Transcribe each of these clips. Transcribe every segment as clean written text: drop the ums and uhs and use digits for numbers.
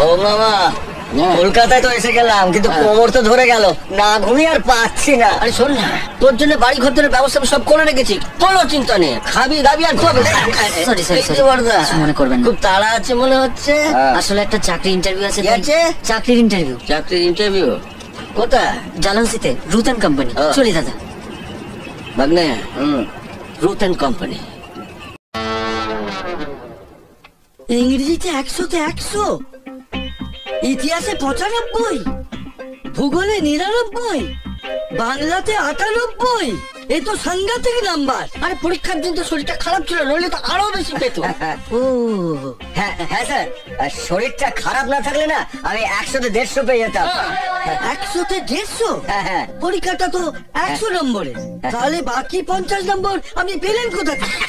ও মামা, কলকাতায় তো এসে গেলাম, কিন্তু কোমর তো ধরে গেল, না ঘুমিয়ে আর পাচ্ছি না। আরে শোন না, তোর জন্য বাড়ি ঘরের ব্যবস্থা সব করে রেখেছি, কোনো চিন্তা নেই। খাবি দাবি আর খাবে। সরি বড়দা, মনে করবেন না। খুব তাড়া আছে মনে হচ্ছে। আসলে একটা চাকরি ইন্টারভিউ আছে। কি আছে? চাকরির ইন্টারভিউ। চাকরির ইন্টারভিউ কোথায়? জালানসিতে, রুথ অ্যান্ড কোম্পানি। চলি দাদা। ভাগ্নে, রুথ অ্যান্ড কোম্পানি। ইংরেজিতে 100-তে 100, ইতিহাসে 95, ভূগোলে 99, বাংলাতে 98। এ তো সাংঘাতিক নাম্বার। আরে পরীক্ষার দিন তো শরীরটা খারাপ ছিল, নইলে তো আরো বেশি পেত। ও হ্যাঁ স্যার, শরীরটা খারাপ না থাকলে না আমি 100-তে 150 পেয়ে যেতাম। 100-তে 150? হ্যাঁ। পরীক্ষাটা তো 100 নম্বরে, তাহলে বাকি 50 নম্বর আপনি পেলেন কোথা থেকে?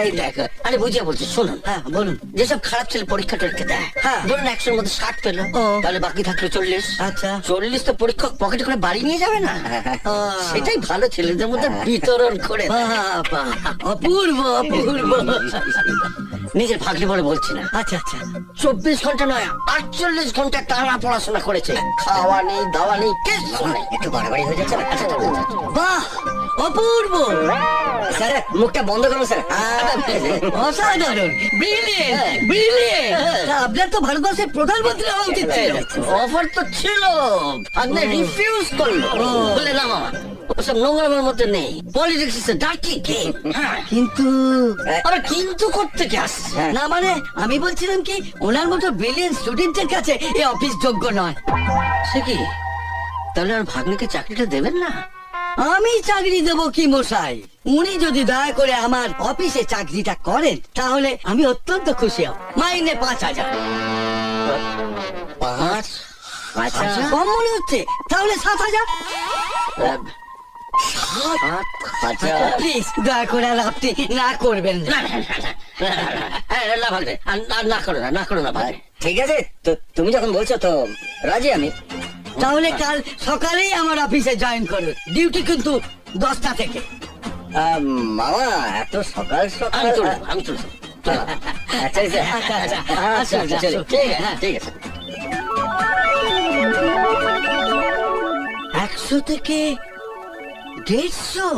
এই দেখো, আরে বুঝিয়ে বলছি, শুনুন। হ্যাঁ বলুন। যেসব খারাপ ছেলে পরীক্ষা টরীক্ষা দেয়, হ্যাঁ। ধরুন 100-এর মধ্যে 60 পেলো, তাহলে বাকি থাকলো 40। আচ্ছা। 40 তো পরীক্ষক পকেটে করে বাড়ি নিয়ে যাবে না? সেটাই ভালো, ছেলেদের মধ্যে বিতরণ করে। বাবা, অপূর্ব অপূর্ব। নিজের ভাগ্নে বলে বলছি না। আচ্ছা আচ্ছা। 24 ঘন্টা নয়, 48 ঘন্টা টানা পড়াশোনা করেছে। খাওয়া নেই, দাওয়া নেই, কিছু নেই। একটু বাড়াবাড়ি হয়ে যাচ্ছে না? আচ্ছা, বাহ, অপূর্ব। স্যার মুখটা বন্ধ করুন স্যার। অসাধারণ, ব্রিলিয়েন্ট ব্রিলিয়েন্ট। আপনার তো ভারতবর্ষের প্রধানমন্ত্রী হওয়া উচিত ছিল। অফার তো ছিল, ভাগ্নে রিফিউজ করলো। বলে না মামা, ওসব নোংরামের মধ্যে নেই। Politics is a dirty game. কিন্তু আবার কিন্তু করতে কি আসছে? না মানে আমি বলছিলাম কি, ওনার মতো ব্রিলিয়েন্ট স্টুডেন্টের কাছে এই অফিস যোগ্য নয়। সে কি, তাহলে আর ভাগ্নেকে চাকরিটা দেবেন না? আমি চাকরি দেবো কি মশাই? উনি যদি দয়া করে আমার অফিসে চাকরিটা করেন, তাহলে আমি অত্যন্ত খুশি হব। মাইনে 5000। 5,000? কম মনে হচ্ছে? তাহলে 7000। আচ্ছা, প্লিজ দয়া করে আর আপনি না করবেন না। না ভাগ্নে, না করো না, না করো না ভাগ্নে। ঠিক আছে, তো তুমি যখন বলছো তো রাজি আমি। তাহলে কাল সকালেই আমার অফিসে জয়েন করুন। ডিউটি কিন্তু 10টা থেকে। মামা, এত সকাল সকাল? আমি চলছি। আচ্ছা স্যার, আচ্ছা আচ্ছা আচ্ছা আচ্ছা চলো। ঠিক আছে, ঠিক আছে। 100 থেকে 150?